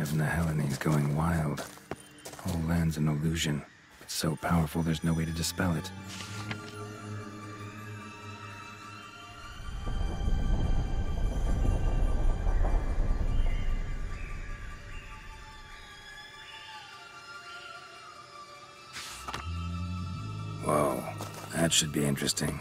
of Nehelene going wild. Whole land's an illusion. It's so powerful there's no way to dispel it. Whoa, that should be interesting.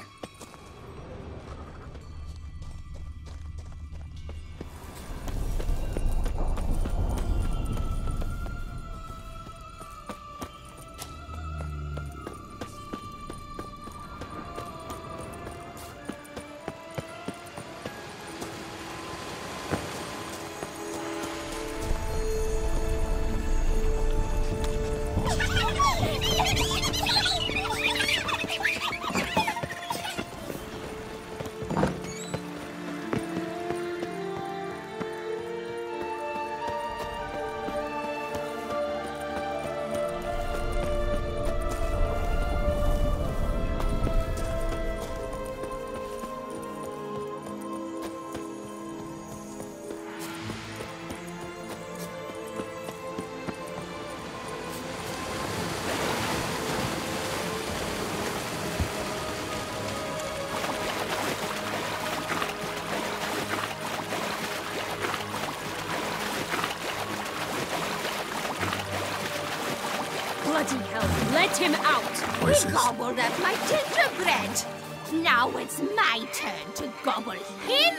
Bloody hell, let him out! Voices. He gobbled up my gingerbread. Now it's my turn to gobble him.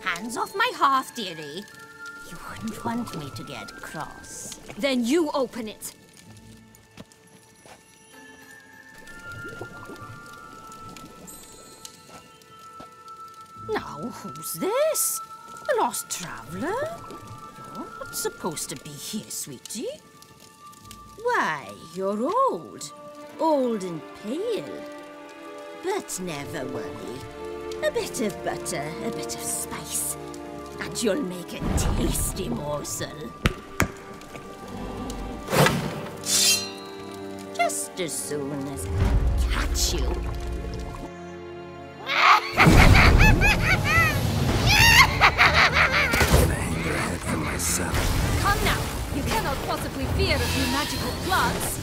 Hands off my hearth, dearie. You wouldn't want me to get cross. Then you open it. Now, who's this? A lost traveler? You're not supposed to be here, sweetie. Why, you're old. Old and pale. But never worry. A bit of butter, a bit of spice, and you'll make a tasty morsel. Just as soon as I catch you. I'm gonna hang your head from myself. Come now, you cannot possibly fear a few magical plugs.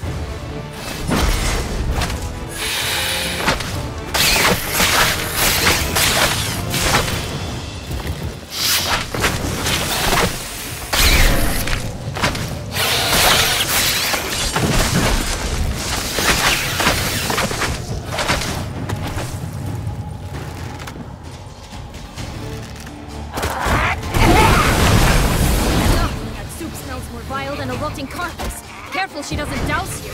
Carcass. Careful she doesn't douse you.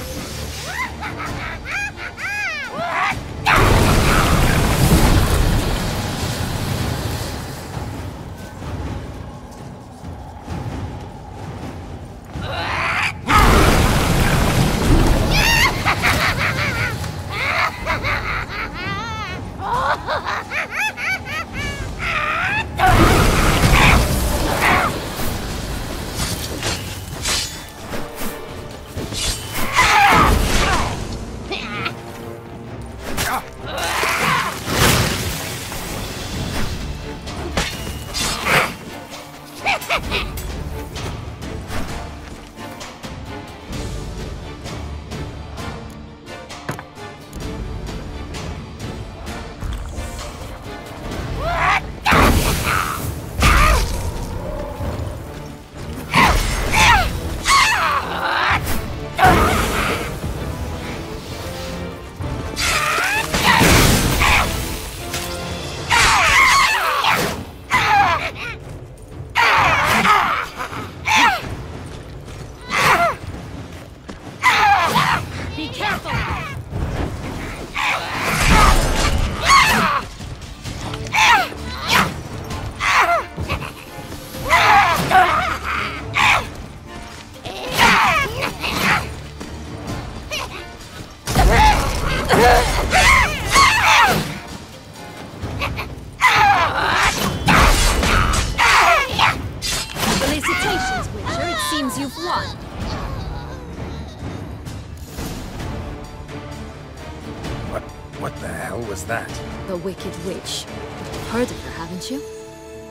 that? The Wicked Witch. You've heard of her, haven't you?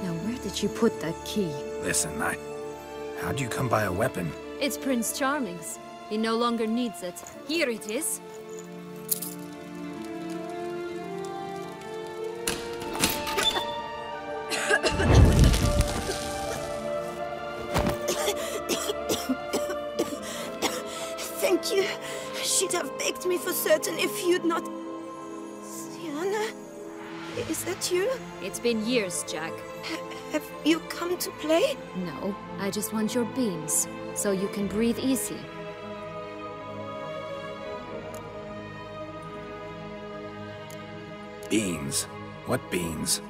Now, where did you put that key? Listen, how'd you come by a weapon? It's Prince Charming's. He no longer needs it. Here it is. Thank you. She'd have begged me for certain if you'd not... Sienna? Is that you? It's been years, Jack. Have you come to play? No, I just want your beans, so you can breathe easy. Beans? What beans?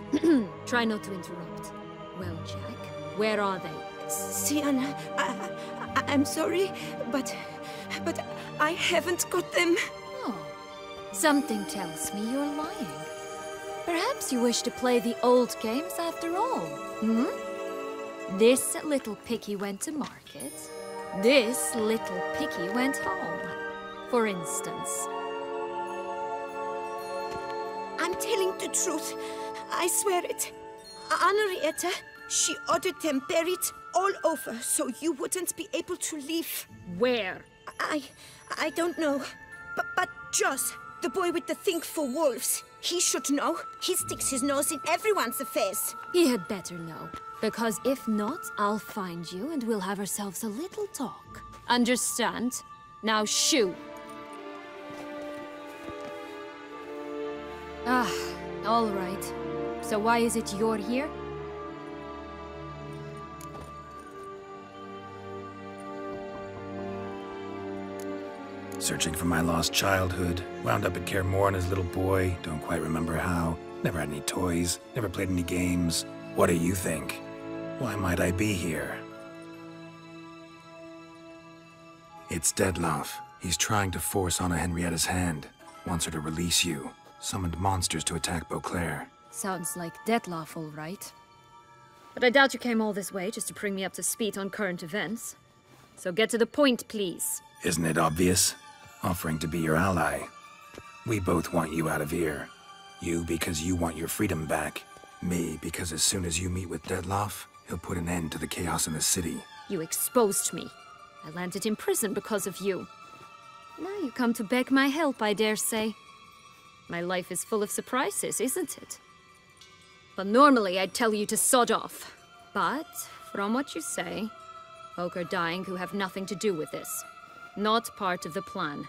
Try not to interrupt. Well, Jack, where are they? Sienna, I'm sorry, but I haven't got them. Oh, something tells me you're lying. Perhaps you wish to play the old games after all, hmm? This little piggy went to market. This little piggy went home, for instance. I'm telling the truth. I swear it. Henrietta, she ordered them buried all over so you wouldn't be able to leave. Where? I don't know. But Joss, the boy with the thing for wolves, he should know. He sticks his nose in everyone's affairs. He had better know. Because if not, I'll find you and we'll have ourselves a little talk. Understand? Now shoo! Ah, all right. So why is it you're here? Searching for my lost childhood. Wound up at Kaer Morhen as a little boy. Don't quite remember how. Never had any toys. Never played any games. What do you think? Why might I be here? It's Dettlaff. He's trying to force Anna Henrietta's hand. Wants her to release you. Summoned monsters to attack Beauclair. Sounds like Dettlaff, all right. But I doubt you came all this way just to bring me up to speed on current events. So get to the point, please. Isn't it obvious? Offering to be your ally. We both want you out of here. You because you want your freedom back. Me because as soon as you meet with Dettlaff, he'll put an end to the chaos in the city. You exposed me. I landed in prison because of you. Now you come to beg my help, I dare say. My life is full of surprises, isn't it? But normally I'd tell you to sod off. But, from what you say, folk are dying who have nothing to do with this. Not part of the plan.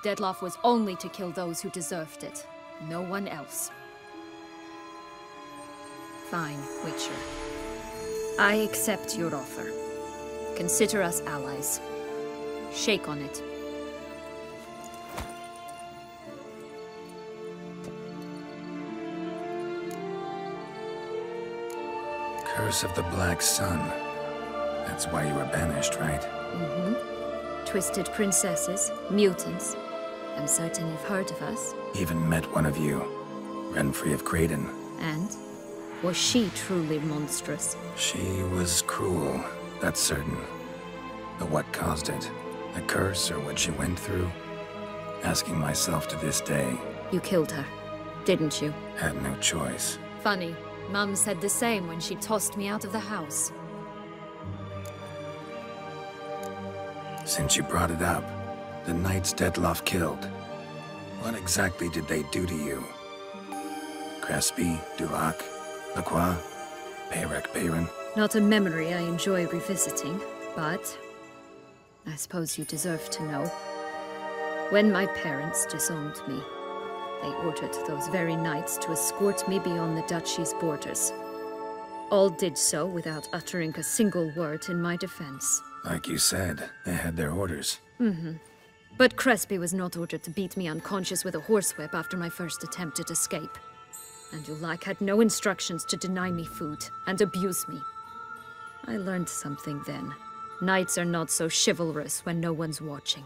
Dettlaff was only to kill those who deserved it. No one else. Fine, Witcher. I accept your offer. Consider us allies. Shake on it. Curse of the Black Sun. That's why you were banished, right? Mm-hmm. Twisted princesses, mutants. I'm certain you've heard of us. Even met one of you. Renfrey of Creighton. And? Was she truly monstrous? She was cruel, that's certain. But what caused it? The curse or what she went through? Asking myself to this day. You killed her, didn't you? Had no choice. Funny. Mum said the same when she tossed me out of the house. Since you brought it up, the knights Dettlaff killed. What exactly did they do to you? Crespi, Dulac, Lacroix, Perrin? Not a memory I enjoy revisiting, but I suppose you deserve to know. When my parents disowned me, they ordered those very knights to escort me beyond the duchy's borders. All did so without uttering a single word in my defense. Like you said, they had their orders. Mm-hmm. But Crespi was not ordered to beat me unconscious with a horsewhip after my first attempted escape. And Dulac had no instructions to deny me food and abuse me. I learned something then. Knights are not so chivalrous when no one's watching.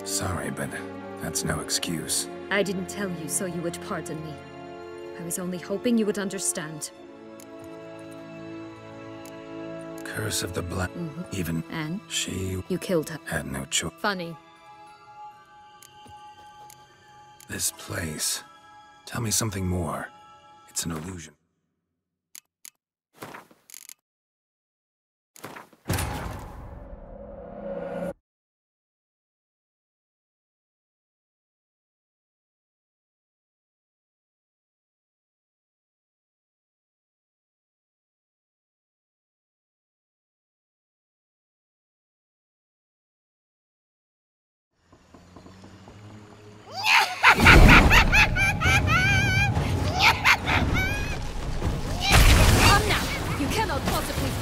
Sorry, but That's no excuse. I didn't tell you so you would pardon me. I was only hoping you would understand. Curse of the Black. Even And? she You killed her. had no choice. Funny. This place. Tell me something more. It's an illusion.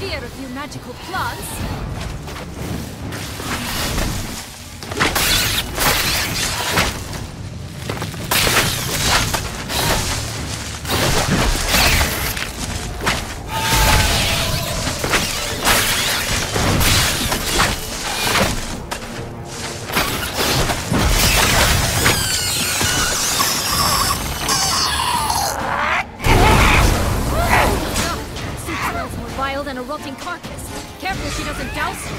Fear of you magical plants. Than a rotting carcass. Careful she doesn't douse you.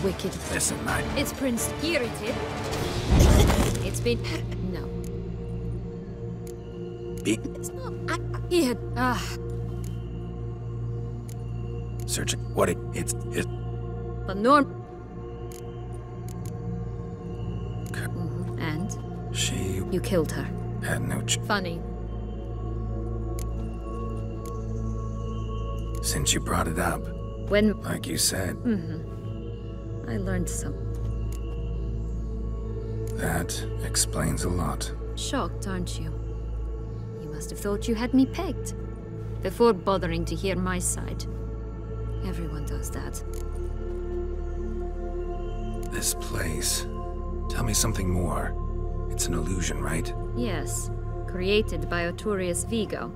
Wicked. Listen, I... It's Prince Eredin. It's been... No. It's not... He had... Search it. What it... It's... But Norm... And? She... You killed her. Had no Funny. Since you brought it up. When... Like you said. I learned some. That explains a lot. Shocked, aren't you? You must have thought you had me pegged. Before bothering to hear my side. Everyone does that. This place. Tell me something more. It's an illusion, right? Yes. Created by Arturius Vigo.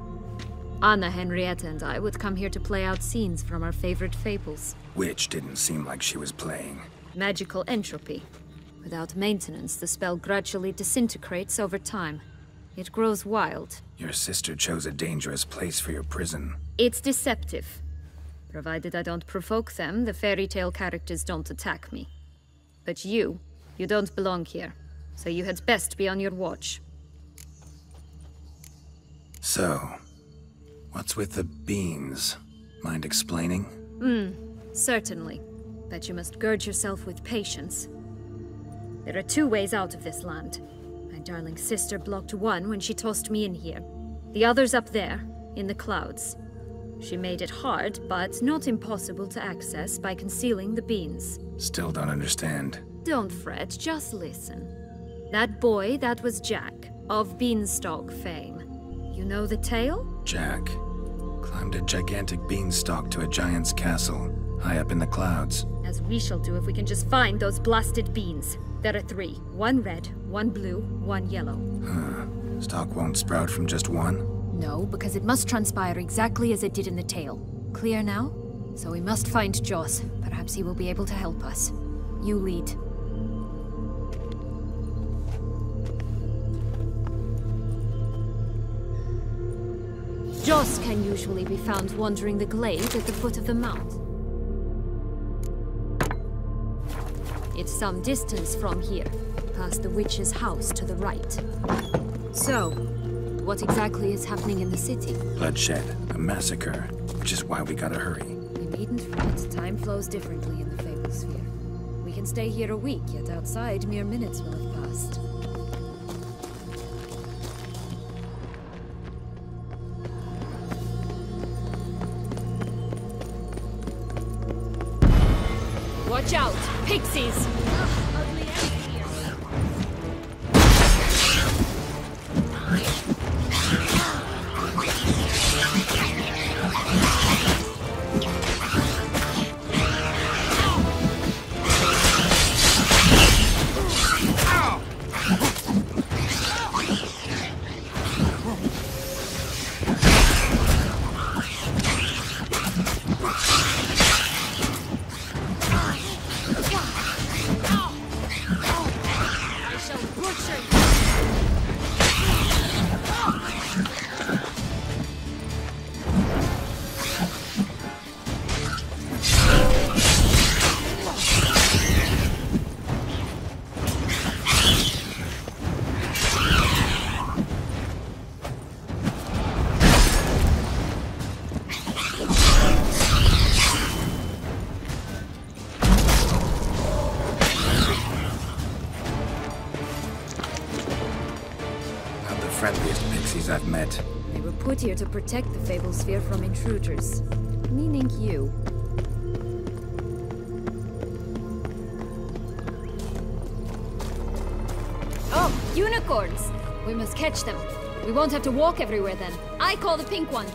Anna, Henrietta, and I would come here to play out scenes from our favorite fables. Which didn't seem like she was playing. Magical entropy. Without maintenance, the spell gradually disintegrates over time. It grows wild. Your sister chose a dangerous place for your prison. It's deceptive. Provided I don't provoke them, the fairy tale characters don't attack me. But you don't belong here. So you had best be on your watch. So, what's with the beans? Mind explaining? Certainly. But you must gird yourself with patience. There are two ways out of this land. My darling sister blocked one when she tossed me in here. The other's up there, in the clouds. She made it hard, but not impossible to access by concealing the beans. Still don't understand. Don't fret, just listen. That boy, that was Jack, of Beanstalk fame. You know the tale? Jack climbed a gigantic beanstalk to a giant's castle, high up in the clouds. As we shall do if we can just find those blasted beans. There are 3. 1 red, 1 blue, 1 yellow. Stalk won't sprout from just one? No, because it must transpire exactly as it did in the tale. Clear now? So we must find Joss. Perhaps he will be able to help us. You lead. Joss can usually be found wandering the glade at the foot of the mount. It's some distance from here, past the witch's house to the right. So, what exactly is happening in the city? Bloodshed, a massacre, which is why we gotta hurry. We needn't fret. Time flows differently in the Fable Sphere. We can stay here a week, yet outside mere minutes will have passed. Watch out! Pixies! Ugly enemy here. I've met. They were put here to protect the Fable Sphere from intruders. Meaning you. Oh, unicorns! We must catch them. We won't have to walk everywhere then. I call the pink one.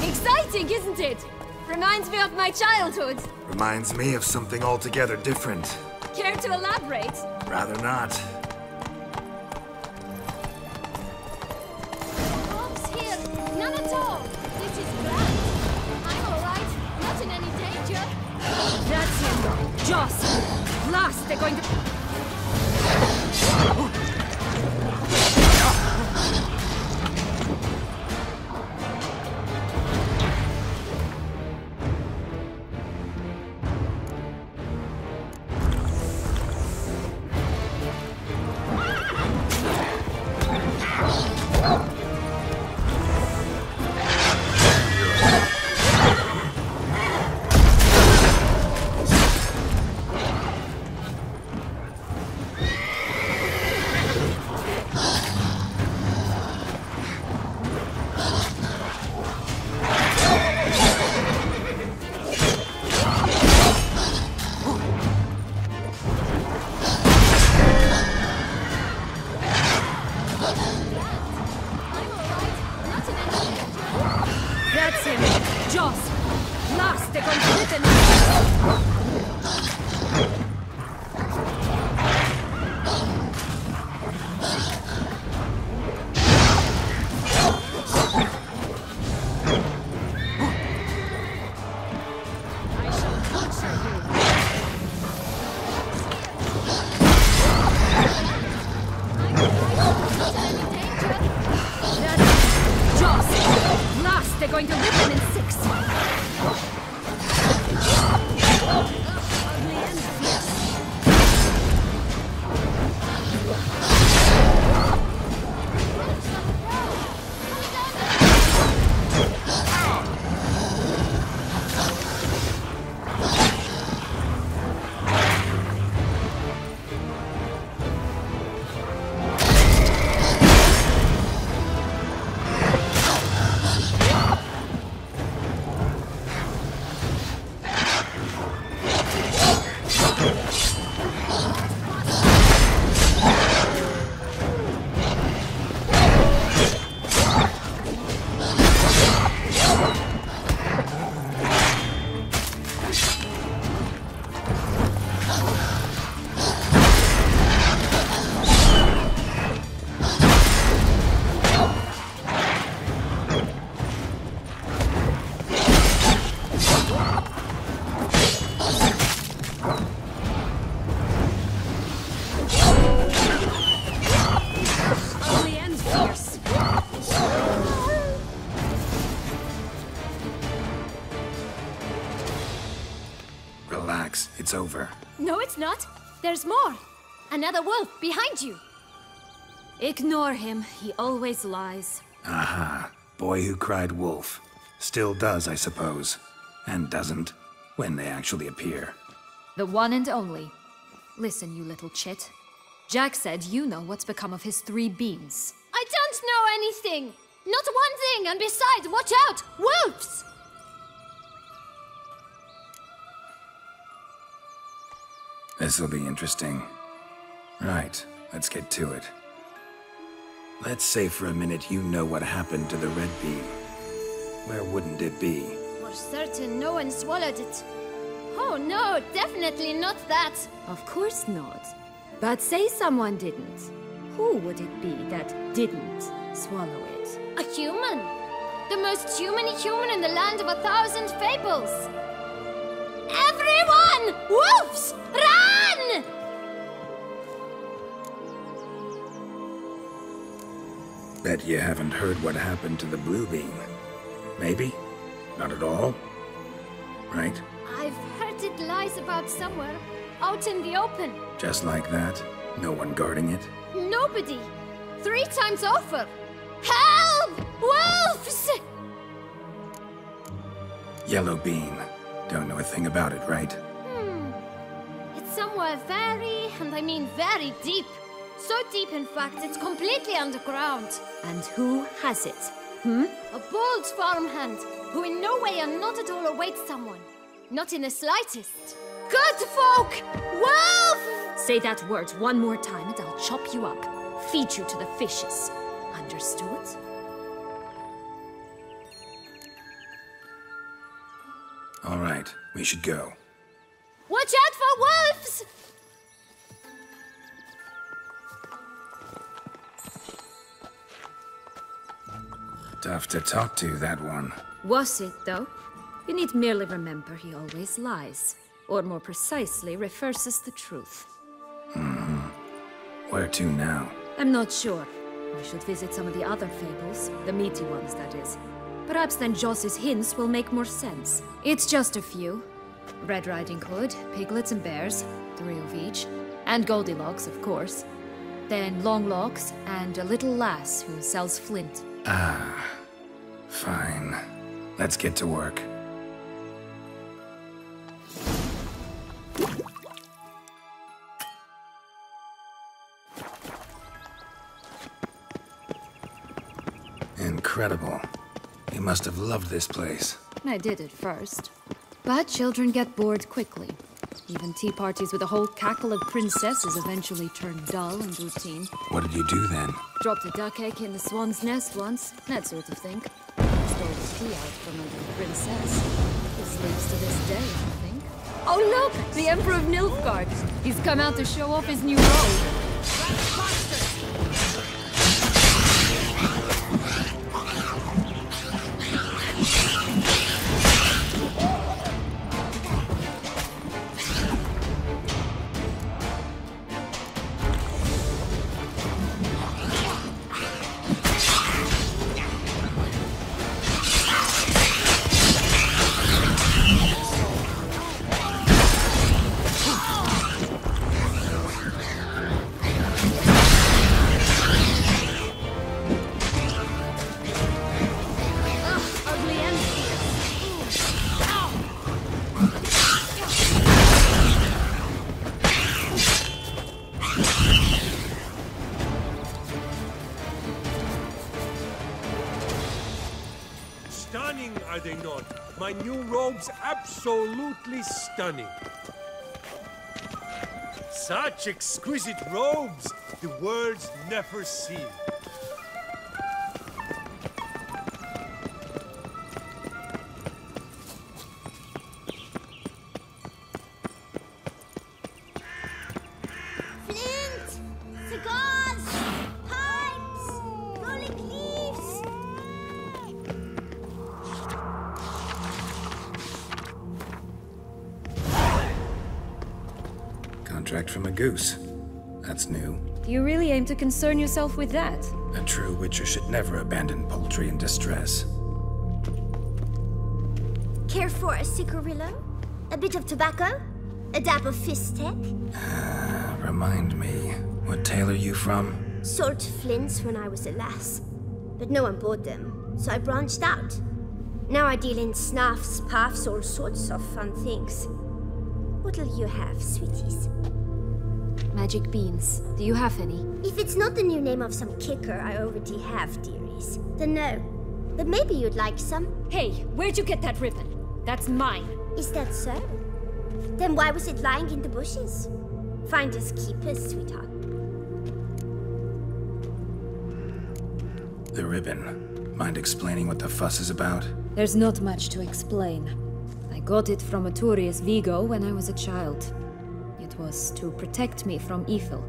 Exciting, isn't it? Reminds me of my childhood. Reminds me of something altogether different. Care to elaborate? Rather not. None at all! This is grand! I'm alright, not in any danger! That's him! Joss! Last, they're going to... Relax, it's over. No, it's not. There's more. Another wolf behind you. Ignore him. He always lies. Aha. Boy who cried wolf. Still does, I suppose. And doesn't, when they actually appear. The one and only. Listen, you little chit. Jack said you know what's become of his 3 beans. I don't know anything! Not one thing, and besides, watch out! Wolves! This'll be interesting. Right, let's get to it. Let's say for a minute you know what happened to the red bean. Where wouldn't it be? For certain, no one swallowed it. Oh no, definitely not that. Of course not. But say someone didn't. Who would it be that didn't swallow it? A human. The most humany human in the land of 1,000 fables. Everyone! Wolves! Run! Bet you haven't heard what happened to the blue bean. Maybe? Not at all? Right? I've heard it lies about somewhere, out in the open. Just like that? No one guarding it? Nobody. 3 times over. Help! Wolves! Yellow bean. Don't know a thing about it, right? It's somewhere very, and I mean very deep. So deep, in fact, it's completely underground. And who has it? A bold farmhand, who in no way and not at all awaits someone. Not in the slightest. Good folk! Wolf! Say that word one more time and I'll chop you up. Feed you to the fishes. Understood? All right, we should go. Watch out for wolves! Tough to talk to, that one. Was it, though? You need merely remember he always lies. Or more precisely, reverses the truth. Where to now? I'm not sure. We should visit some of the other fables. The meaty ones, that is. Perhaps then Joss's hints will make more sense. It's just a few. Red Riding Hood, piglets and bears, 3 of each. And Goldilocks, of course. Then Longlocks, and a little lass who sells flint. Ah, fine. Let's get to work. Incredible. You must have loved this place. I did at first. But children get bored quickly. Even tea parties with a whole cackle of princesses eventually turn dull and routine. What did you do then? Dropped a duck egg in the swan's nest once, that sort of thing. Stole the tea out from under the princess. It sleeps to this day, I think. Oh look! The Emperor of Nilfgaard! He's come out to show off his new robe. Stunning, are they not? My new robe's absolutely stunning. Such exquisite robes, the world's never seen. Flint! Cigars! Pipes! Rolling leaves! Contract from a goose. That's new. Do you really aim to concern yourself with that? A true witcher should never abandon poultry in distress. Care for a cigarillo? A bit of tobacco? A dab of fist tech? Remind me, what tale are you from? Sold flints when I was a lass, but no one bought them, so I branched out. Now I deal in snuffs, puffs, all sorts of fun things. What'll you have, sweeties? Magic beans. Do you have any? If it's not the new name of some kicker I already have, dearies, then no. But maybe you'd like some. Hey, where'd you get that ribbon? That's mine. Is that so? Then why was it lying in the bushes? Finders keepers, sweetheart. The ribbon. Mind explaining what the fuss is about? There's not much to explain. I got it from a Turius Vigo when I was a child. It was to protect me from evil.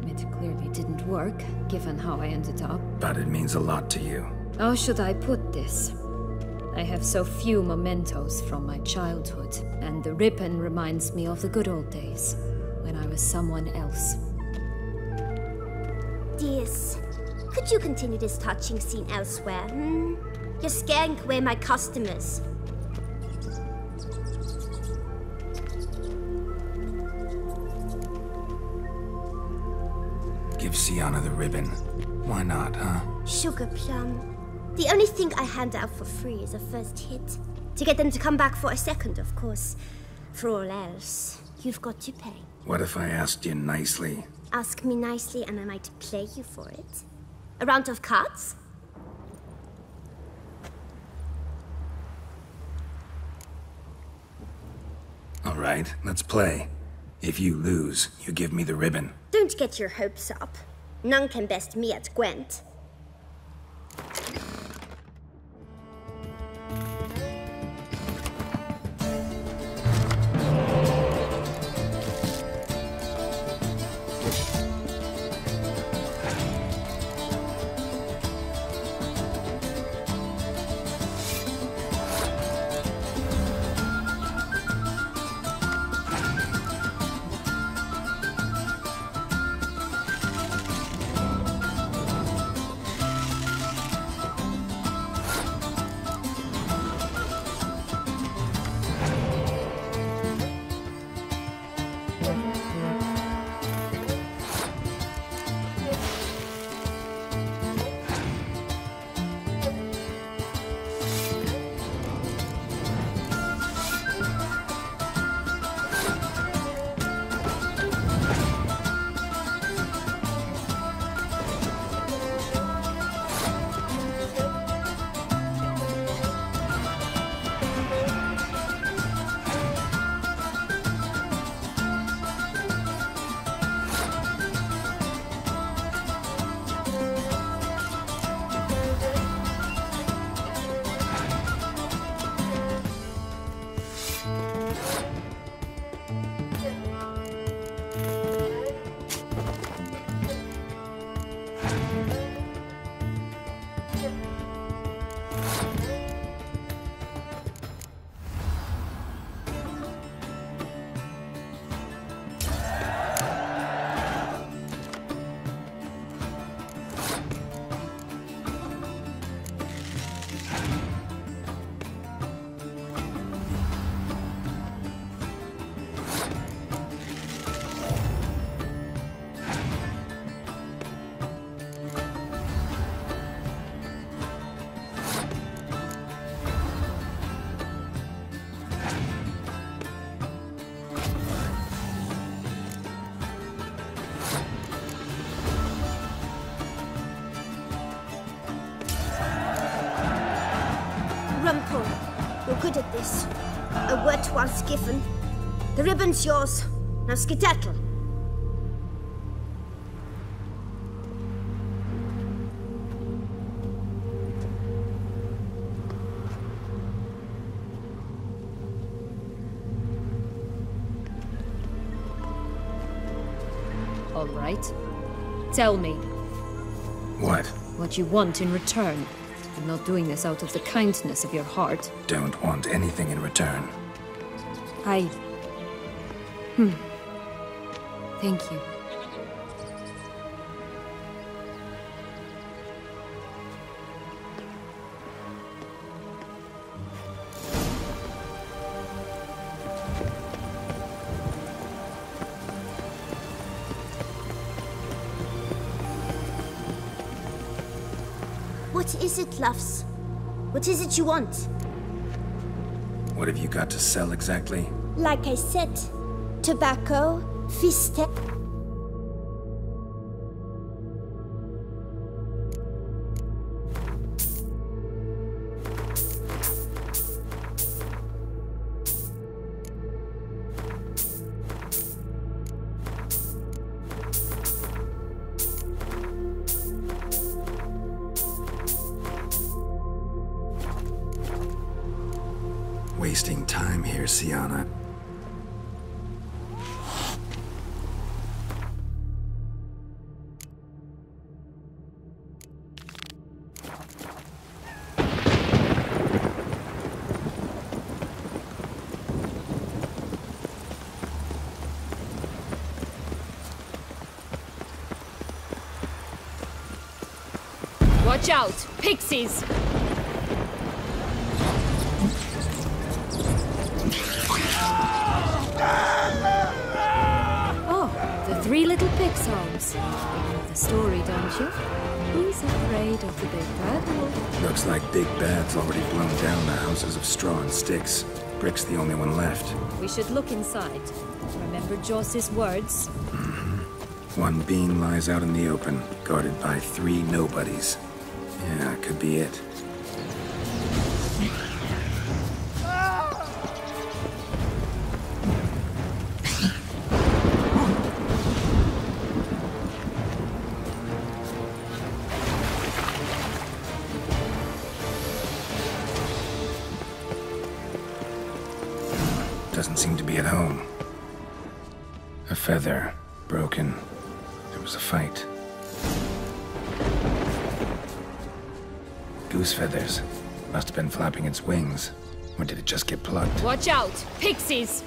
It clearly didn't work, given how I ended up. But it means a lot to you. How should I put this? I have so few mementos from my childhood, and the ribbon reminds me of the good old days, when I was someone else. Dears, could you continue this touching scene elsewhere, You're scaring away my customers. Give Sienna the ribbon. Why not, huh? Sugar plum. The only thing I hand out for free is a first hit. To get them to come back for a second, of course. For all else, you've got to pay. What if I asked you nicely? Ask me nicely and I might play you for it. A round of cards? All right, let's play. If you lose, you give me the ribbon. Don't get your hopes up. None can best me at Gwent. You're good at this. A word once given. The ribbon's yours. Now skedaddle. All right. Tell me. What? What you want in return. I'm not doing this out of the kindness of your heart. Don't want anything in return. Thank you. What is it, loves? What is it you want? What have you got to sell exactly? Like I said, tobacco, fish. Wasting time here, Sienna. Watch out! Pixies! Oh, the three little pig's homes. You know the story, don't you? He's afraid of the big bad. Looks like Big Bad's already blown down the houses of straw and sticks. Brick's the only one left. We should look inside. Remember Joss's words? One beam lies out in the open, guarded by 3 nobodies. Yeah, could be it. Doesn't seem to be at home. A feather, broken. There was a fight. Goose feathers. Must have been flapping its wings. Or did it just get plucked? Watch out! Pixies!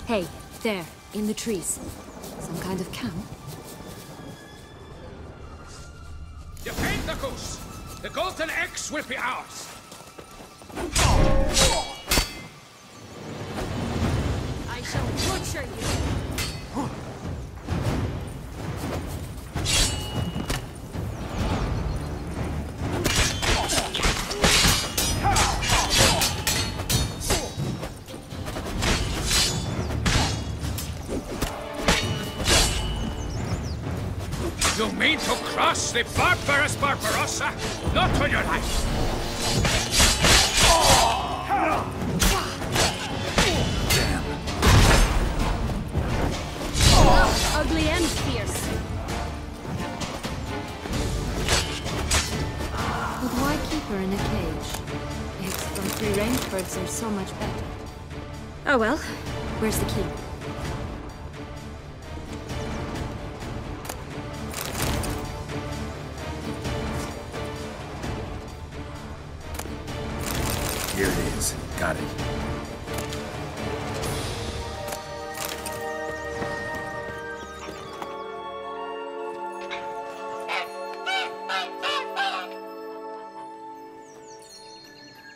Hey, there, in the trees. Some kind of camp? Defend the goose! The golden eggs will be ours! I shall butcher you! You mean to cross the barbarous Barbarossa? Not on your life! Damn. Ugly and fierce. But why keep her in a cage? Eggs from free-range birds are so much better. Oh well, where's the key? Here it is. Got it.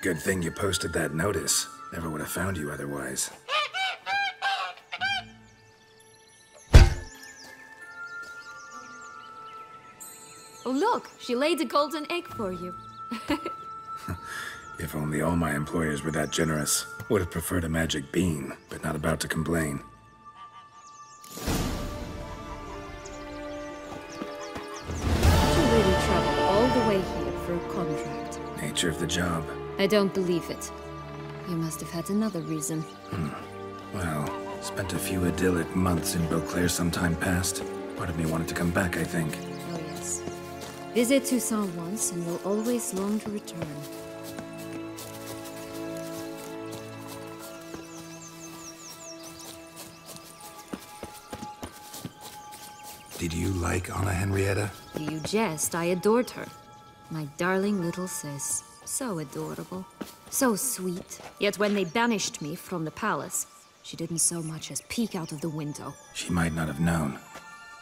Good thing you posted that notice. Never would have found you otherwise. Oh look, she laid a golden egg for you. If only all my employers were that generous. Would have preferred a magic bean, but not about to complain. Did you really travel all the way here for a contract? Nature of the job. I don't believe it. You must have had another reason. Well, spent a few idyllic months in Beauclair some time past. Part of me wanted to come back, I think. Oh yes. Visit Toussaint once and you'll always long to return. Did you like Anna Henrietta? Do you jest? I adored her. My darling little sis. So adorable. So sweet. Yet when they banished me from the palace, she didn't so much as peek out of the window. She might not have known.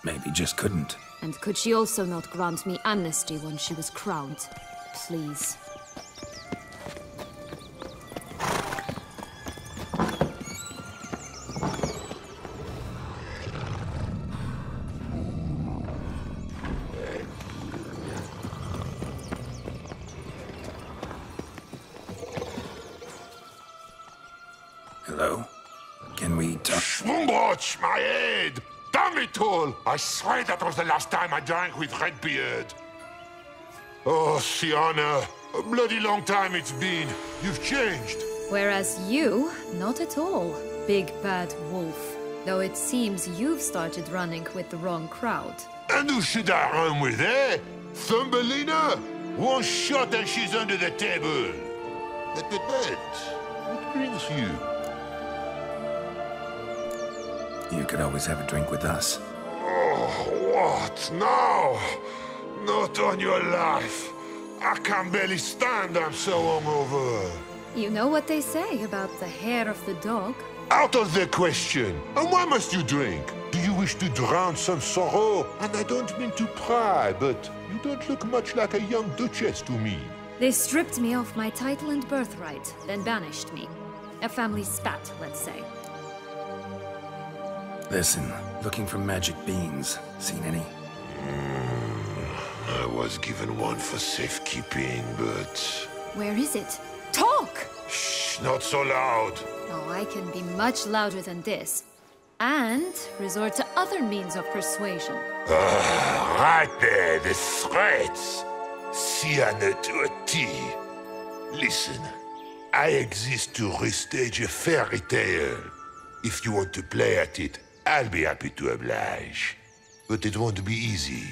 Maybe just couldn't. And could she also not grant me amnesty when she was crowned? Please. Hello? Can we talk? Schwumbroch, my head! Damn it all! I swear that was the last time I drank with Redbeard. Oh, Sienna, a bloody long time it's been. You've changed. Whereas you, not at all, big bad wolf. Though it seems you've started running with the wrong crowd. And who should I run with, eh? Thumbelina? One shot and she's under the table. But, what brings you? You could always have a drink with us. Oh, what now? Not on your life. I can barely stand, I'm so hungover. You know what they say about the hair of the dog? Out of the question. And why must you drink? Do you wish to drown some sorrow? And I don't mean to pry, but you don't look much like a young duchess to me. They stripped me of my title and birthright, then banished me. A family spat, let's say. Listen, looking for magic beans. Seen any? I was given one for safekeeping, but... Where is it? Talk! Shh, not so loud. Oh, I can be much louder than this. And resort to other means of persuasion. Right there, the threats. Sienna to a T. Listen, I exist to restage a fairy tale. If you want to play at it, I'll be happy to oblige. But it won't be easy.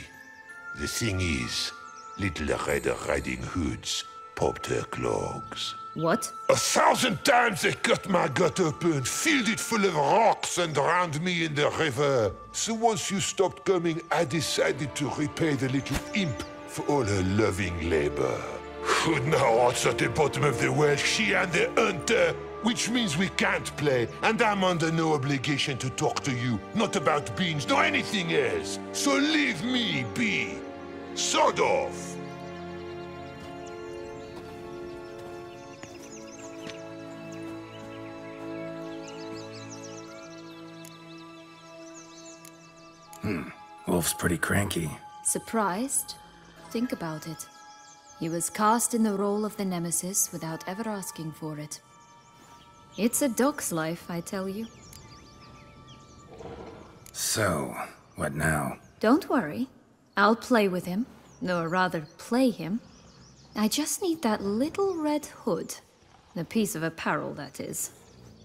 The thing is, little Red Riding Hoods popped her clogs. What? 1,000 times they cut my gut open, filled it full of rocks and drowned me in the river. So once you stopped coming, I decided to repay the little imp for all her loving labor. Who now what's at the bottom of the well, she and the hunter, which means we can't play, and I'm under no obligation to talk to you, not about beans, nor anything else. So leave me be. Sod off. Wolf's pretty cranky. Surprised? Think about it. He was cast in the role of the Nemesis without ever asking for it. It's a dog's life, I tell you. So, what now? Don't worry. I'll play with him. Or rather, play him. I just need that little red hood. The piece of apparel, that is.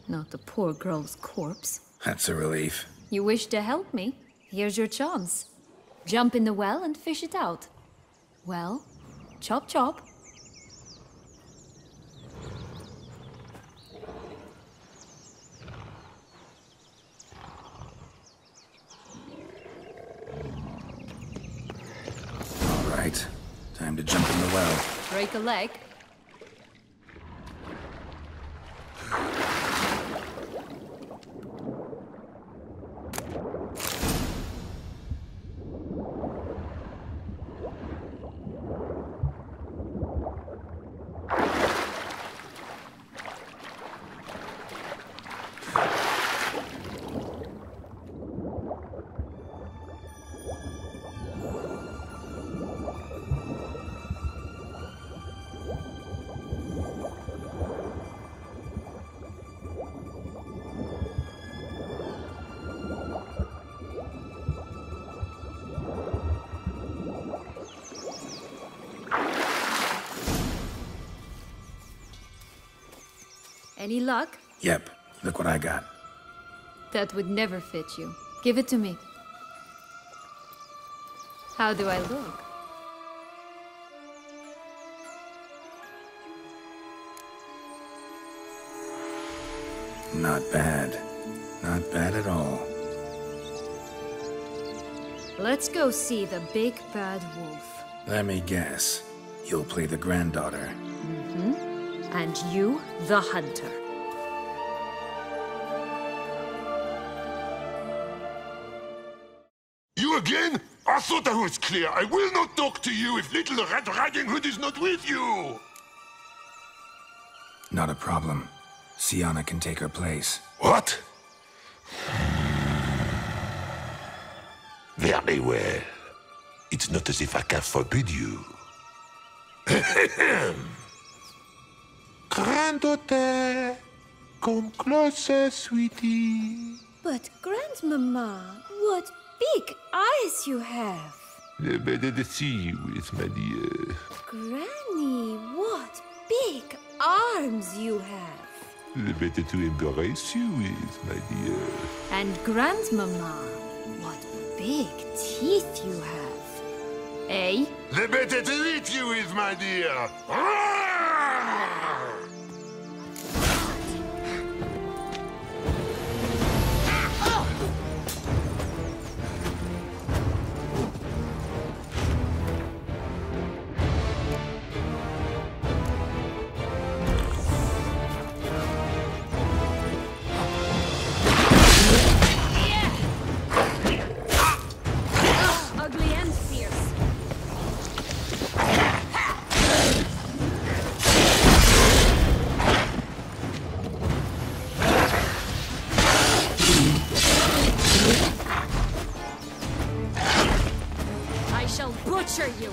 Not the poor girl's corpse. That's a relief. You wish to help me? Here's your chance. Jump in the well and fish it out. Well, chop chop. All right. Time to jump in the well. Break a leg. Any luck? Yep, look what I got. That would never fit you. Give it to me. How do I look? Not bad. Not bad at all. Let's go see the big bad wolf. Let me guess. You'll play the granddaughter. And you, the hunter. You again? I thought I was clear. I will not talk to you if little Red Riding Hood is not with you. Not a problem. Sienna can take her place. What? Very well. It's not as if I can forbid you. Granddaughter, come closer, sweetie. But Grandmama, what big eyes you have. The better to see you with, my dear. Granny, what big arms you have. The better to embrace you with, my dear. And Grandmama, what big teeth you have. Eh? The better to eat you with, my dear. Ugly and fierce. I shall butcher you.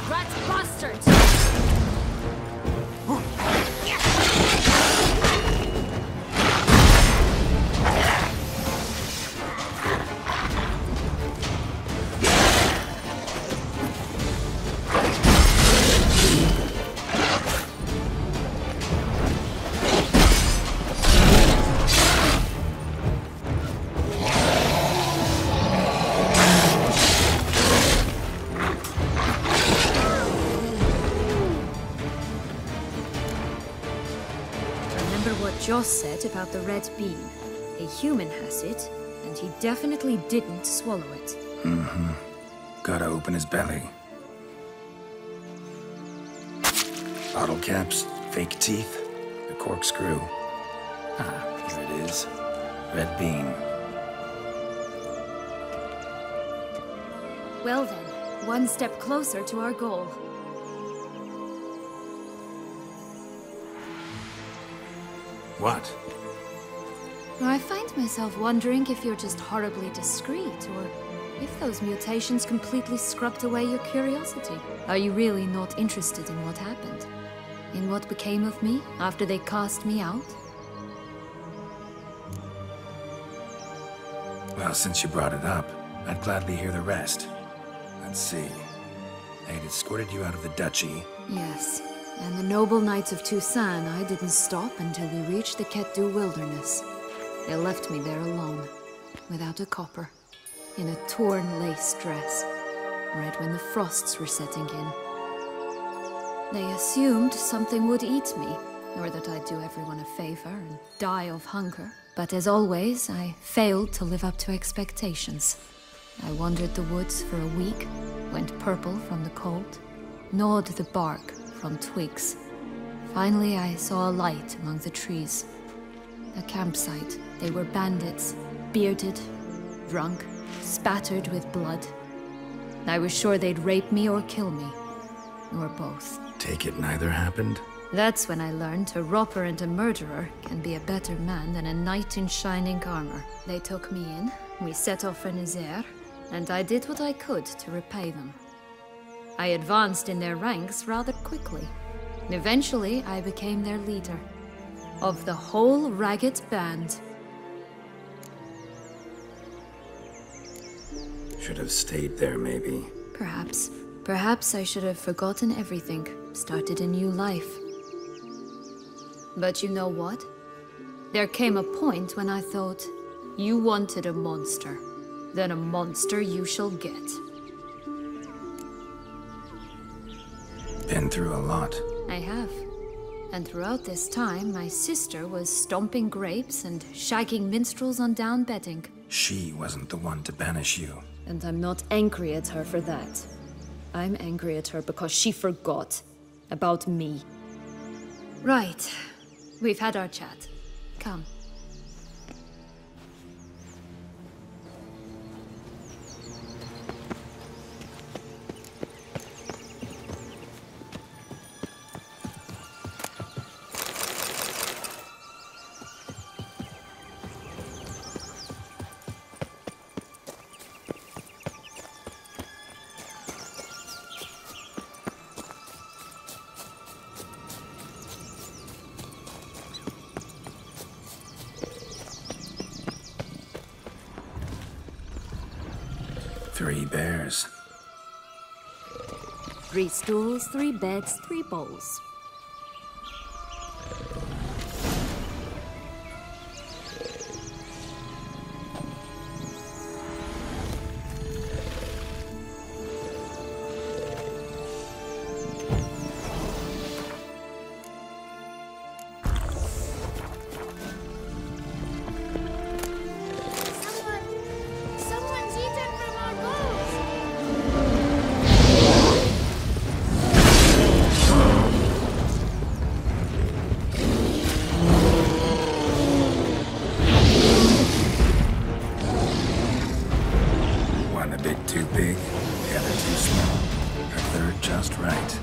Rat bastard! Remember what Joss said about the red bean. A human has it, and he definitely didn't swallow it. Gotta open his belly. Bottle caps, fake teeth, the corkscrew. Ah, here it is. Red bean. Well then, one step closer to our goal. What? I find myself wondering if you're just horribly discreet, or if those mutations completely scrubbed away your curiosity. Are you really not interested in what happened? In what became of me after they cast me out? Well, since you brought it up, I'd gladly hear the rest. Let's see. I had escorted you out of the duchy. Yes. And the noble knights of Toussaint, I didn't stop until we reached the Ketdu wilderness. They left me there alone, without a copper, in a torn lace dress, right when the frosts were setting in. They assumed something would eat me, or that I'd do everyone a favor and die of hunger. But as always, I failed to live up to expectations. I wandered the woods for a week, went purple from the cold, gnawed the bark from twigs. Finally, I saw a light among the trees. A campsite. They were bandits, bearded, drunk, spattered with blood. I was sure they'd rape me or kill me, or both. Take it neither happened? That's when I learned a robber and a murderer can be a better man than a knight in shining armor. They took me in, we set off for Nazaire, and I did what I could to repay them. I advanced in their ranks rather quickly. Eventually, I became their leader. Of the whole ragged band. Should have stayed there, maybe. Perhaps. Perhaps I should have forgotten everything, started a new life. But you know what? There came a point when I thought, you wanted a monster. Then a monster you shall get. Been through a lot. I have. And throughout this time, my sister was stomping grapes and shagging minstrels on down bedding. She wasn't the one to banish you. And I'm not angry at her for that. I'm angry at her because she forgot about me. Right. We've had our chat. Come. Three bears. 3 stools, 3 beds, 3 bowls. Someone's eaten from our bowls. One a bit too big, the other too small. A third just right.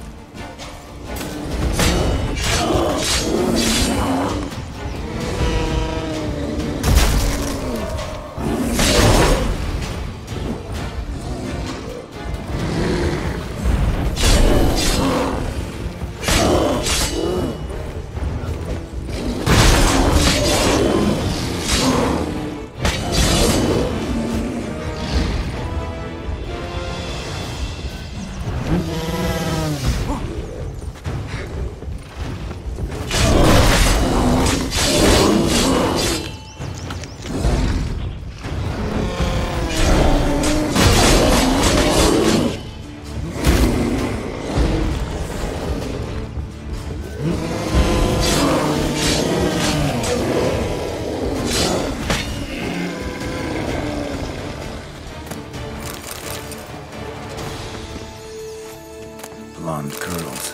Blonde curls.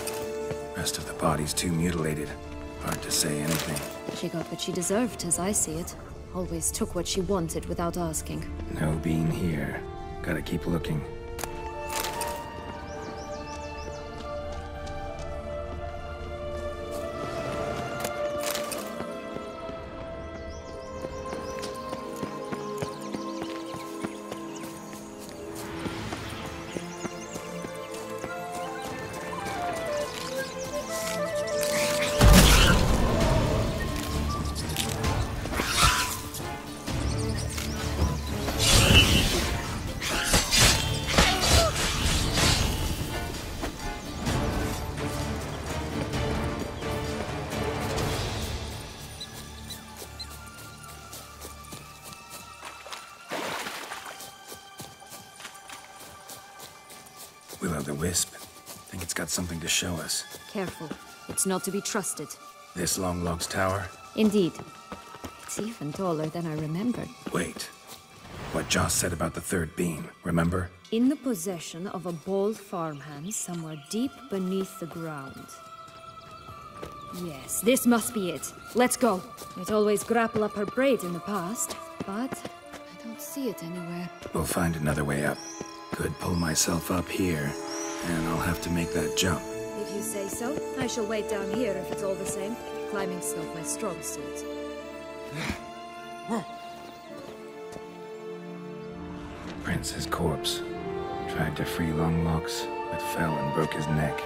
Rest of the body's too mutilated. Hard to say anything. She got what she deserved, as I see it. Always took what she wanted without asking. No bean here. Gotta keep looking. Will-o'-the-wisp. Think it's got something to show us. Careful. It's not to be trusted. This Longlog's tower? Indeed. It's even taller than I remembered. Wait. What Joss said about the third beam, remember? In the possession of a bold farmhand somewhere deep beneath the ground. Yes, this must be it. Let's go. It always grapple up her braid in the past, but I don't see it anywhere. We'll find another way up. Could pull myself up here, and I'll have to make that jump. If you say so, I shall wait down here if it's all the same. Climbing's not my strong suit. Prince's corpse. Tried to free Longlocks, but fell and broke his neck.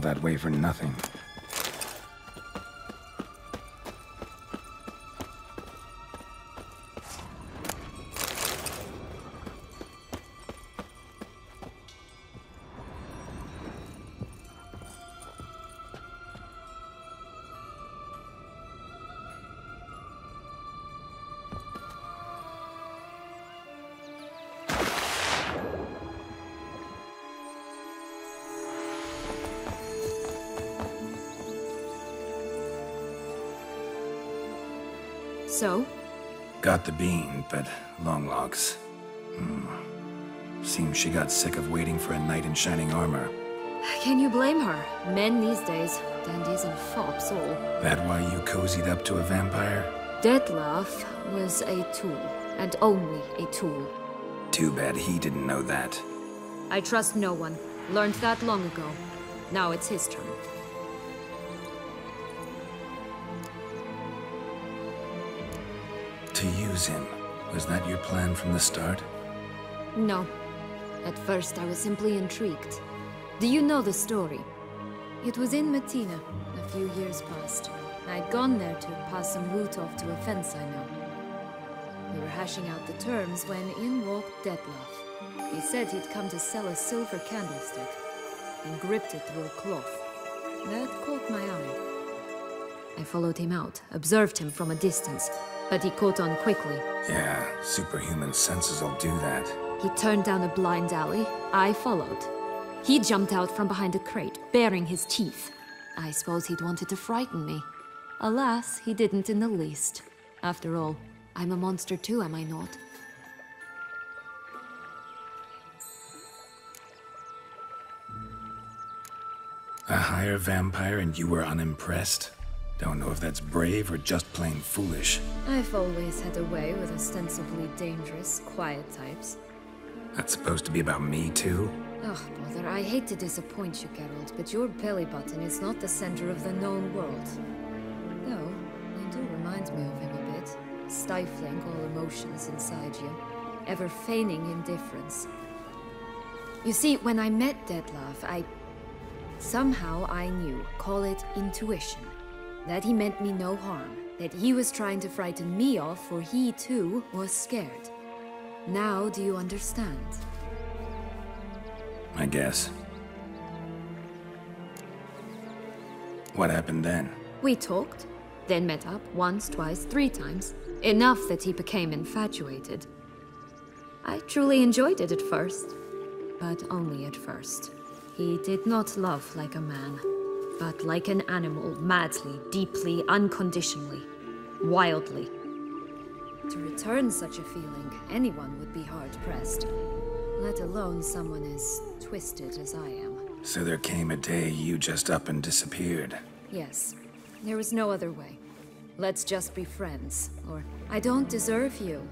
That way for nothing. So? Got the bean, but Longlocks. Seems she got sick of waiting for a knight in shining armor. Can you blame her? Men these days, dandies and fops all. That why you cozied up to a vampire? Dettlaff was a tool, and only a tool. Too bad he didn't know that. I trust no one. Learned that long ago. Now it's his turn. To use him. Was that your plan from the start? No. At first, I was simply intrigued. Do you know the story? It was in Matina, a few years past. I'd gone there to pass some loot off to a fence I know. We were hashing out the terms when in walked Detlef. He said he'd come to sell a silver candlestick, and gripped it through a cloth. That caught my eye. I followed him out, observed him from a distance, but he caught on quickly. Yeah, superhuman senses will do that. He turned down a blind alley. I followed. He jumped out from behind a crate, baring his teeth. I suppose he'd wanted to frighten me. Alas, he didn't in the least. After all, I'm a monster too, am I not? A higher vampire and you were unimpressed? Don't know if that's brave or just plain foolish. I've always had a way with ostensibly dangerous, quiet types. That's supposed to be about me too? Oh, brother, I hate to disappoint you, Geralt, but your belly button is not the center of the known world. Though, you do remind me of him a bit. Stifling all emotions inside you. Ever feigning indifference. You see, when I met Detlef, somehow I knew, call it intuition, that he meant me no harm, that he was trying to frighten me off, for he too was scared. Now do you understand? I guess. What happened then? We talked, then met up once, twice, 3 times. Enough that he became infatuated. I truly enjoyed it at first, but only at first. He did not love like a man, but like an animal, madly, deeply, unconditionally, wildly. To return such a feeling, anyone would be hard-pressed, let alone someone as twisted as I am. So there came a day you just up and disappeared. Yes, there was no other way. Let's just be friends, or I don't deserve you.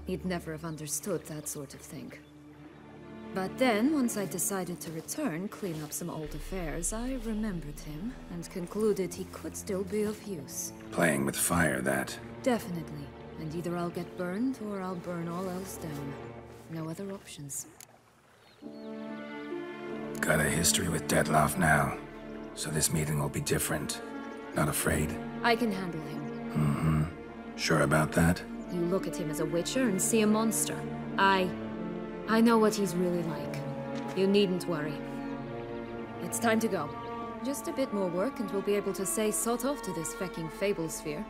He'd never have understood that sort of thing. But then, once I decided to return, clean up some old affairs, I remembered him and concluded he could still be of use. Playing with fire, that. Definitely. And either I'll get burned, or I'll burn all else down. No other options. Got a history with Detlef now, so this meeting will be different. Not afraid? I can handle him. Mm-hmm. Sure about that? You look at him as a witcher and see a monster. I know what he's really like. You needn't worry. It's time to go. Just a bit more work and we'll be able to say sort off to this fecking fable sphere.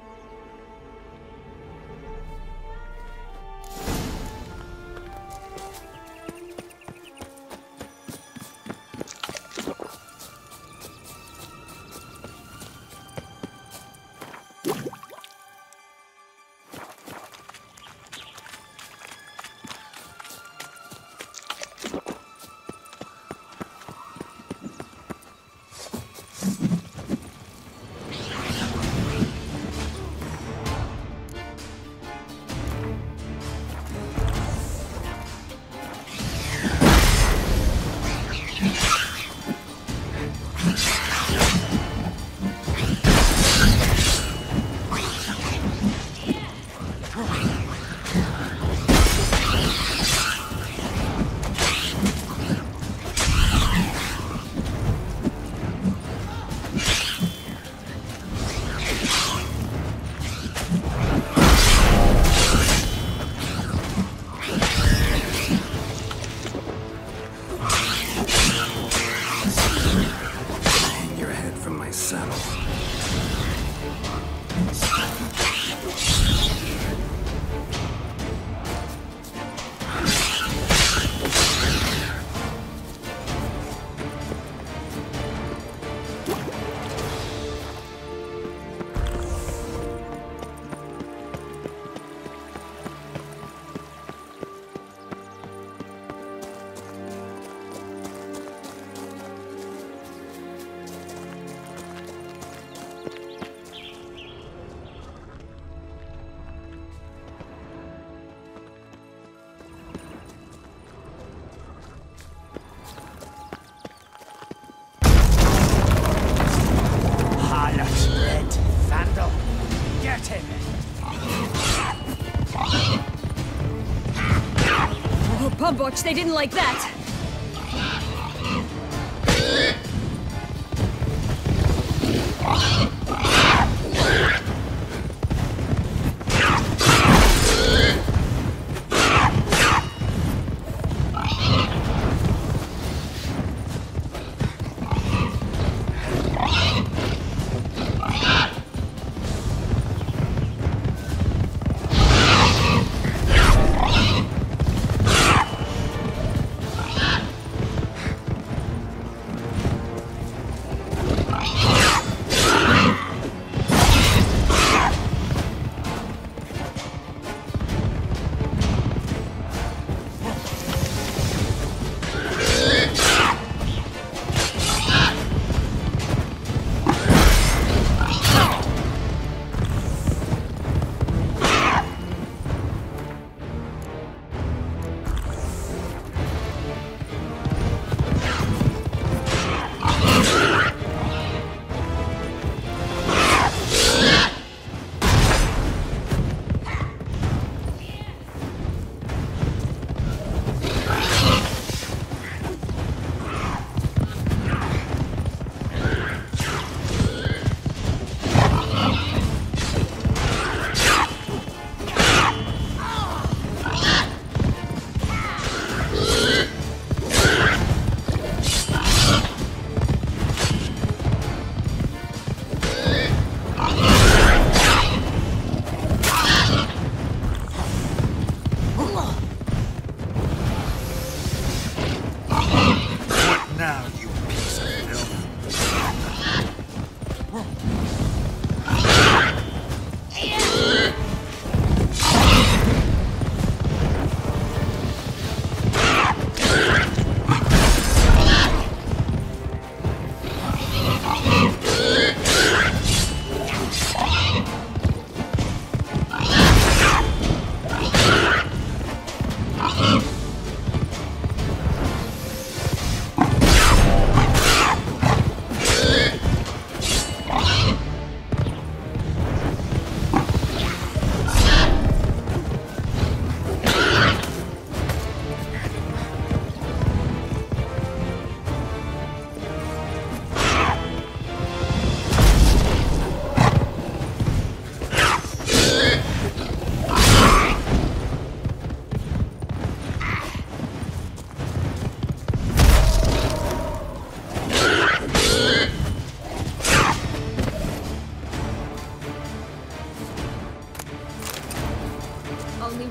Hobotch, they didn't like that.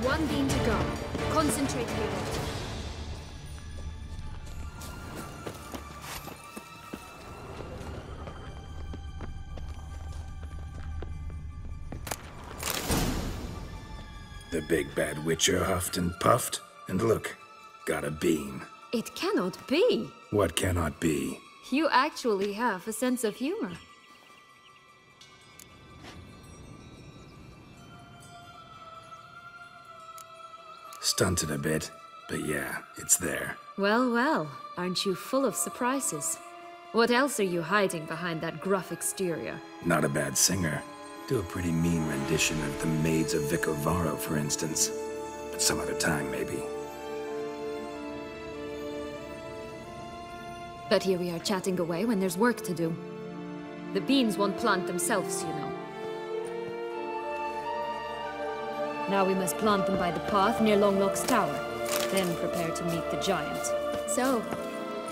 One beam to go. Concentrate, Geralt. The big bad witcher huffed and puffed, and look, got a beam. It cannot be. What cannot be? You actually have a sense of humor. Stunted a bit, but yeah, it's there. Well, well, aren't you full of surprises? What else are you hiding behind that gruff exterior? Not a bad singer. Do a pretty mean rendition of the Maids of Vicar Varro, for instance. But some other time, maybe. But here we are chatting away when there's work to do. The beans won't plant themselves, you know. Now we must plant them by the path near Longlock's tower. Then prepare to meet the giant. So,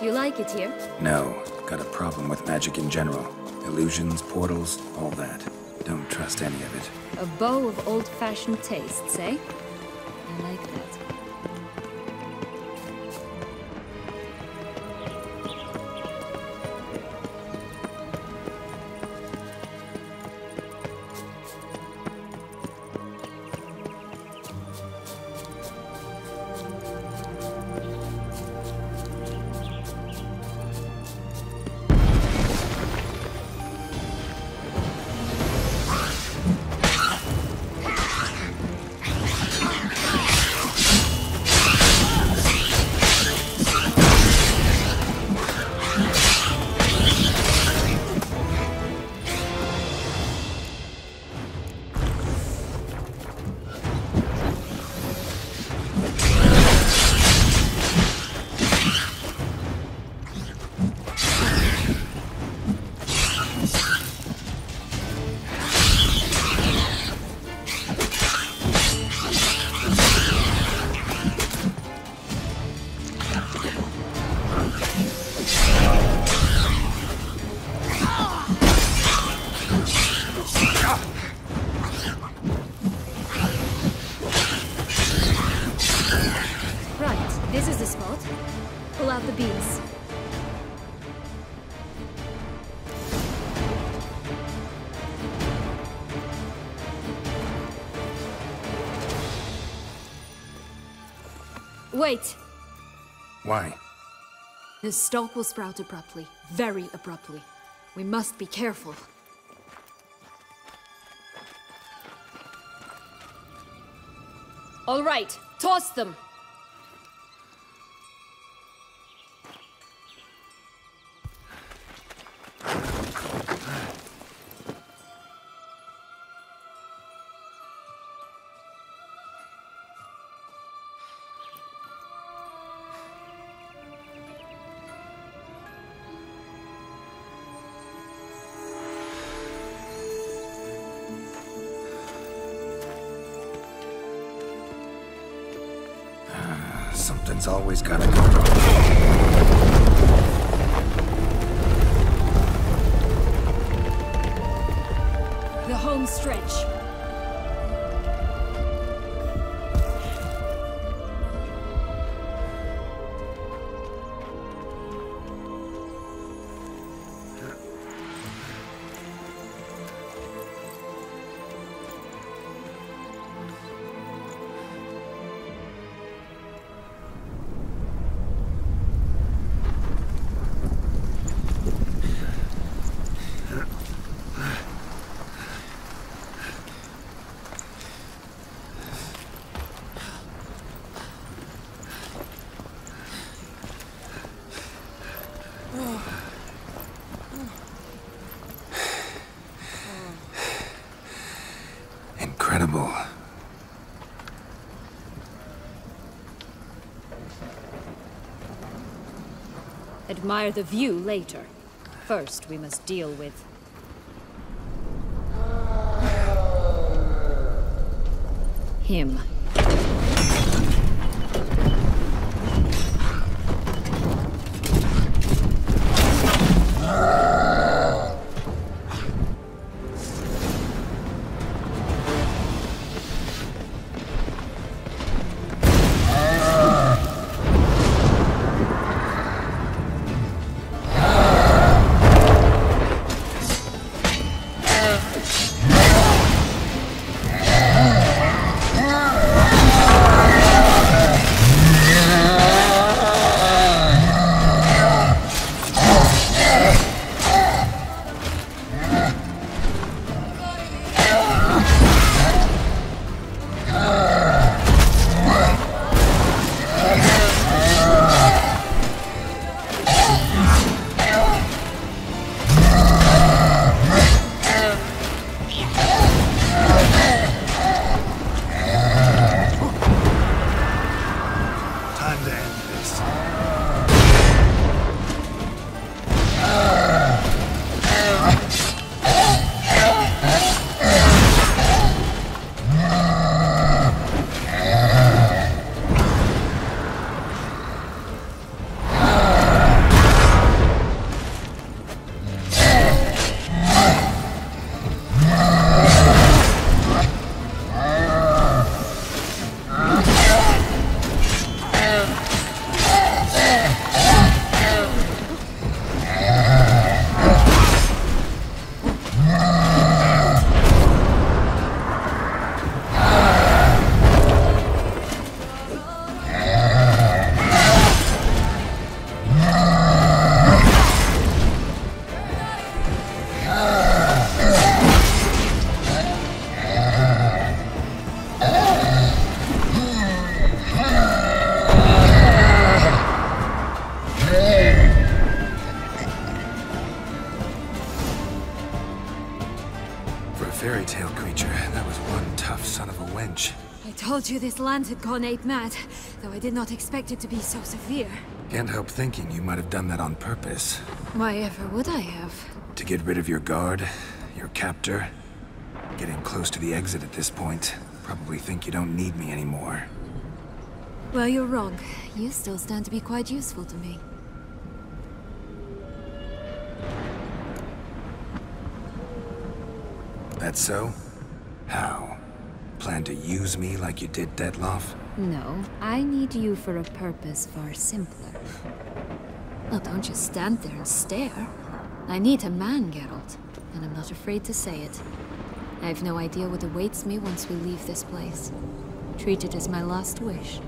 do you like it here? No. Got a problem with magic in general. Illusions, portals, all that. Don't trust any of it. A bow of old-fashioned tastes, eh? I like that. Wait! Why? The stalk will sprout abruptly. Very abruptly. We must be careful. All right, toss them! Something's always gotta go wrong. The home stretch. Incredible. Admire the view later. First, we must deal with... him. Fairy tale creature, that was one tough son of a wench. I told you this land had gone ape mad, though I did not expect it to be so severe. Can't help thinking you might have done that on purpose. Why ever would I have? To get rid of your guard, your captor. Getting close to the exit at this point. Probably think you don't need me anymore. Well, you're wrong. You still stand to be quite useful to me. That so? How? Plan to use me like you did Detloff? No, I need you for a purpose far simpler. Well, don't just stand there and stare. I need a man, Geralt, and I'm not afraid to say it. I have no idea what awaits me once we leave this place. Treat it as my last wish.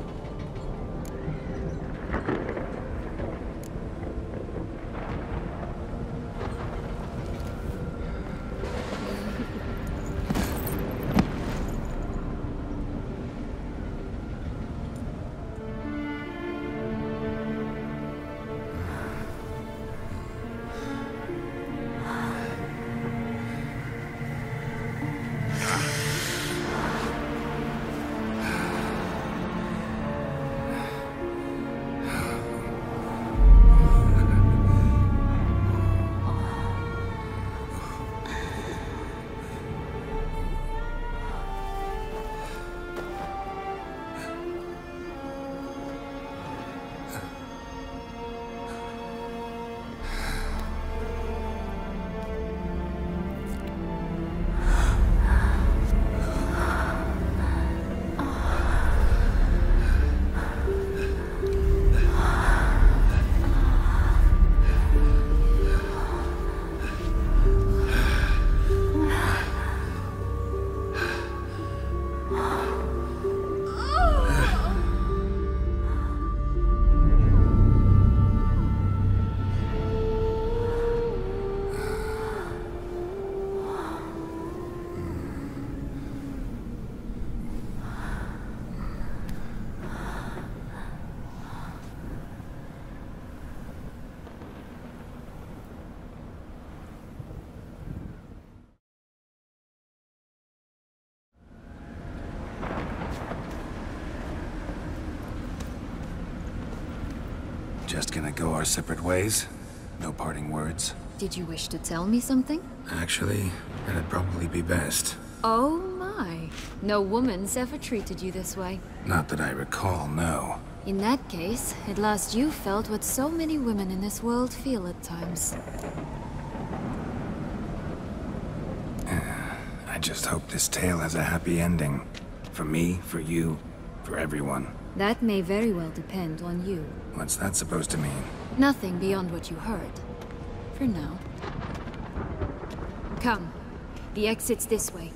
just gonna go our separate ways? No parting words? Did you wish to tell me something? Actually, that'd probably be best. Oh my. No woman's ever treated you this way. Not that I recall, no. In that case, at last you felt what so many women in this world feel at times. I just hope this tale has a happy ending. For me, for you, for everyone. That may very well depend on you. What's that supposed to mean? Nothing beyond what you heard. For now. Come. The exit's this way.